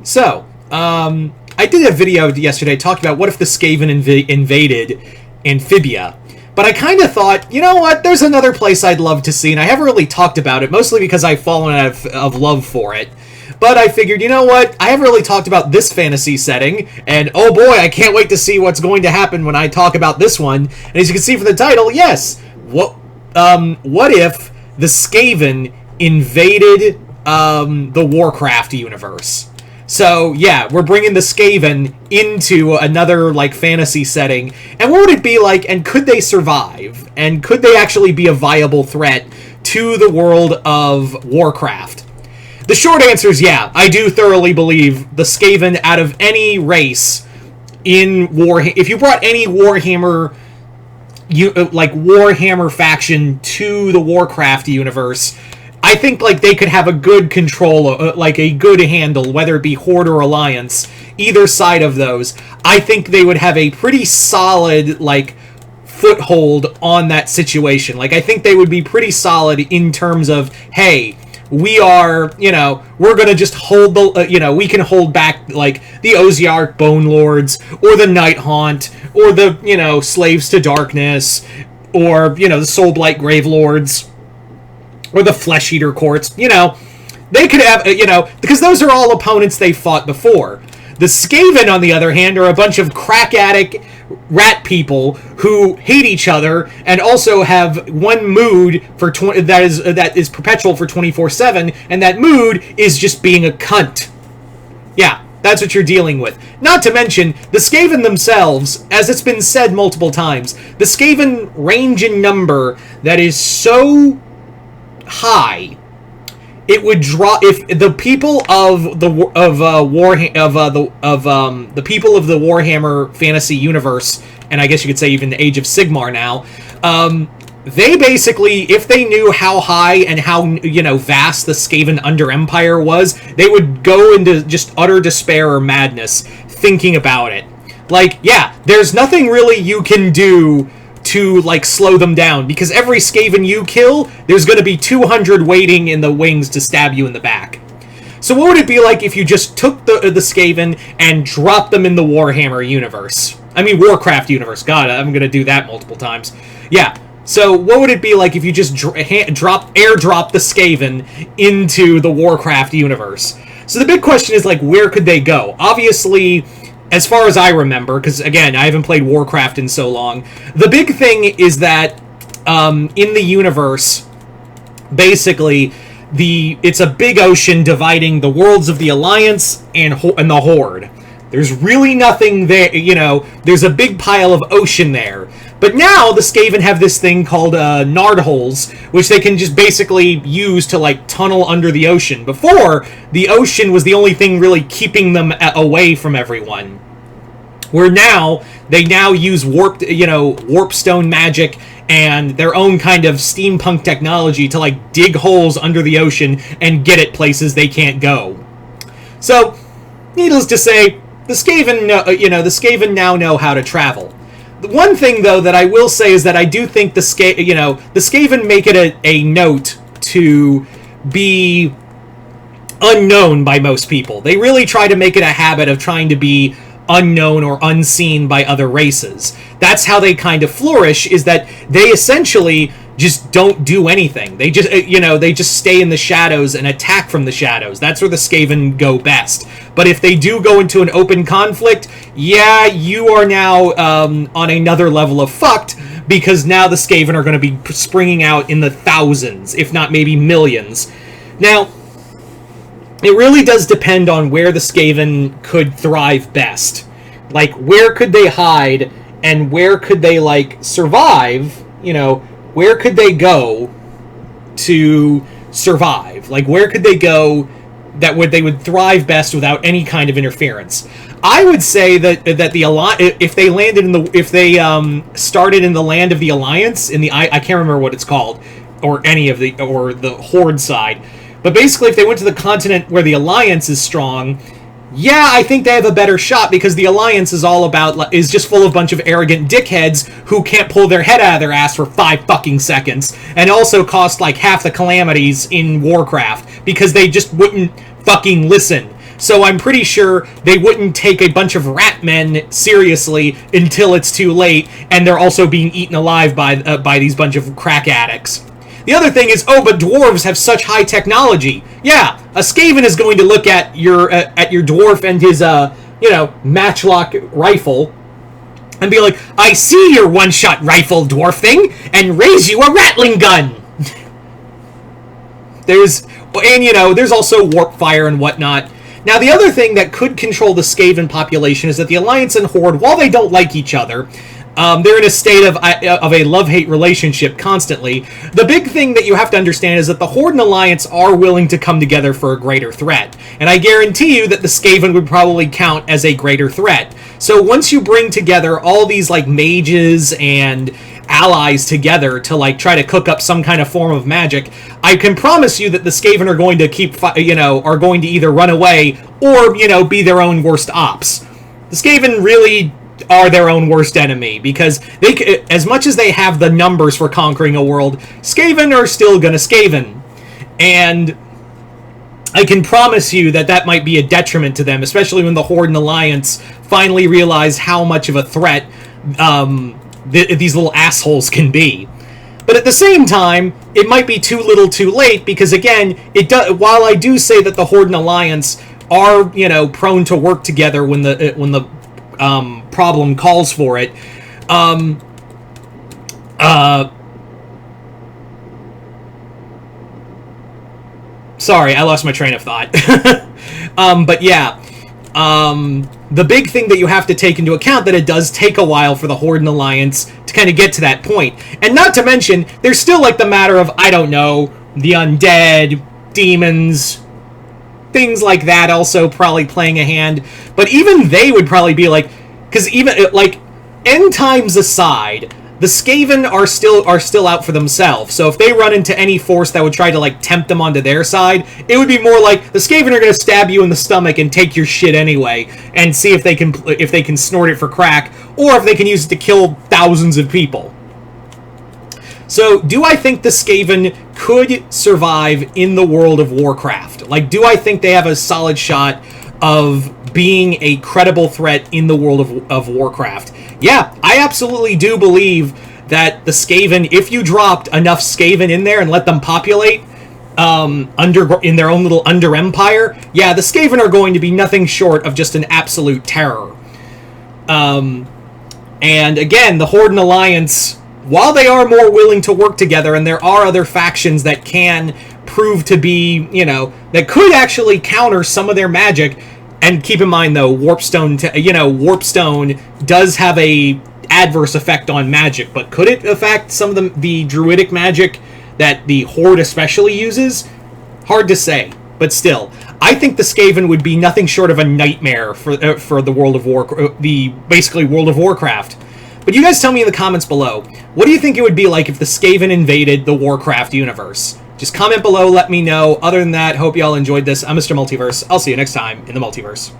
So, I did a video yesterday talking about what if the Skaven invaded Amphibia. But I kind of thought, you know what, there's another place I'd love to see, and I haven't really talked about it, mostly because I've fallen out of love for it. But I figured, you know what, I haven't really talked about this fantasy setting, and oh boy, I can't wait to see what's going to happen when I talk about this one. And as you can see from the title, yes, what if the Skaven invaded the Warcraft universe? So, yeah, we're bringing the Skaven into another, like, fantasy setting. And what would it be like, and could they survive? And could they actually be a viable threat to the world of Warcraft? The short answer is yeah, I do thoroughly believe the Skaven out of any race in Warhammer... If you brought any Warhammer... Warhammer faction to the Warcraft universe... I think, like, they could have a good control, like, a good handle, whether it be Horde or Alliance, either side of those. I think they would have a pretty solid, like, foothold on that situation. Like, I think they would be pretty solid in terms of, hey, we are, we're gonna just hold the, we can hold back, like, the Oziark Bone Lords, or the Night Haunt, or the, Slaves to Darkness, or, the Soulblight Grave Lords, or the Flesh Eater Courts, they could have, because those are all opponents they fought before. The Skaven, on the other hand, are a bunch of crack addict rat people who hate each other and also have one mood for that is perpetual for 24/7, and that mood is just being a cunt. Yeah, that's what you're dealing with. Not to mention, the Skaven themselves, as it's been said multiple times, the Skaven range in number that is so high, it would draw if the people of the people of the Warhammer fantasy universe, and I guess you could say even the Age of Sigmar now, they basically, if they knew how high and how vast the Skaven Under Empire was, they would go into just utter despair or madness thinking about it. Like, yeah, there's nothing really you can do to, like, slow them down, because every Skaven you kill, there's going to be 200 waiting in the wings to stab you in the back. So what would it be like if you just took the Skaven and dropped them in the Warhammer universe? I mean, Warcraft universe. God, I'm going to do that multiple times. Yeah, so what would it be like if you just airdrop the Skaven into the Warcraft universe? So the big question is, like, where could they go? Obviously, as far as I remember, because, again, I haven't played Warcraft in so long, the big thing is that in the universe, basically, it's a big ocean dividing the worlds of the Alliance and the Horde. There's really nothing there, there's a big pile of ocean there. But now the Skaven have this thing called nard holes, which they can just basically use to, like, tunnel under the ocean. Before, the ocean was the only thing really keeping them away from everyone. Where now, they now use warp stone magic and their own kind of steampunk technology to, like, dig holes under the ocean and get at places they can't go. So, needless to say, the Skaven now know how to travel. The one thing, though, that I will say is that I do think the Skaven make it a note to be unknown by most people. They really try to make it a habit of trying to be unknown or unseen by other races. That's how they kind of flourish, is that they essentially just don't do anything. They just, they just stay in the shadows and attack from the shadows. That's where the Skaven go best. But if they do go into an open conflict, yeah, you are now on another level of fucked, because now the Skaven are going to be springing out in the thousands, if not maybe millions. Now, it really does depend on where the Skaven could thrive best. Like, where could they hide, and where could they, like, survive, where could they go to survive? Like, where could they go that they would thrive best without any kind of interference? I would say that if they started in the land of the Alliance, I can't remember what it's called, or the Horde side, but basically if they went to the continent where the Alliance is strong, yeah, I think they have a better shot, because the Alliance is just full of a bunch of arrogant dickheads who can't pull their head out of their ass for 5 fucking seconds, and also cost like half the calamities in Warcraft, because they just wouldn't fucking listen. So I'm pretty sure they wouldn't take a bunch of rat men seriously until it's too late, and they're also being eaten alive by these bunch of crack addicts. The other thing is, oh, but dwarves have such high technology. Yeah, a Skaven is going to look at your dwarf and his matchlock rifle and be like, I see your one-shot rifle, dwarf thing, and raise you a Rattling gun. There's also warp fire and whatnot. Now, the other thing that could control the Skaven population is that the Alliance and Horde, while they don't like each other, they're in a state of a love-hate relationship constantly. The big thing that you have to understand is that the Horde and Alliance are willing to come together for a greater threat. And I guarantee you that the Skaven would probably count as a greater threat. So once you bring together all these, like, mages and allies together to, like, try to cook up some kind of form of magic, I can promise you that the Skaven are going to are going to either run away or, be their own worst ops. The Skaven really are their own worst enemy, because they, as much as they have the numbers for conquering a world, Skaven are still gonna Skaven. And I can promise you that that might be a detriment to them, especially when the Horde and Alliance finally realize how much of a threat these little assholes can be. But at the same time, it might be too little too late, because again, while I do say that the Horde and Alliance are, prone to work together when the problem calls for it, sorry, I lost my train of thought. But yeah, the big thing that you have to take into account that it does take a while for the Horde and Alliance to kind of get to that point. And not to mention, there's still, like, the matter of, I don't know, the undead, demons, things like that also probably playing a hand. But even they would probably be like, because even, like, end times aside, the Skaven are still out for themselves. So if they run into any force that would try to, like, tempt them onto their side, it would be more like the Skaven are going to stab you in the stomach and take your shit anyway, and see if they can snort it for crack, or if they can use it to kill thousands of people. So, do I think the Skaven could survive in the world of Warcraft? Like, do I think they have a solid shot of being a credible threat in the world of Warcraft? Yeah, I absolutely do believe that the Skaven, if you dropped enough Skaven in there and let them populate in their own little under-empire, yeah, the Skaven are going to be nothing short of just an absolute terror. And again, the Horde and Alliance, while they are more willing to work together, and there are other factions that can prove to be, that could actually counter some of their magic. And keep in mind, though, Warpstone does have a adverse effect on magic, but could it affect some of the druidic magic that the Horde especially uses? Hard to say, but still, I think the Skaven would be nothing short of a nightmare for the World of basically World of Warcraft. But you guys tell me in the comments below, what do you think it would be like if the Skaven invaded the Warcraft universe? Just comment below, let me know. Other than that, hope y'all enjoyed this. I'm Mr. Multiverse. I'll see you next time in the Multiverse.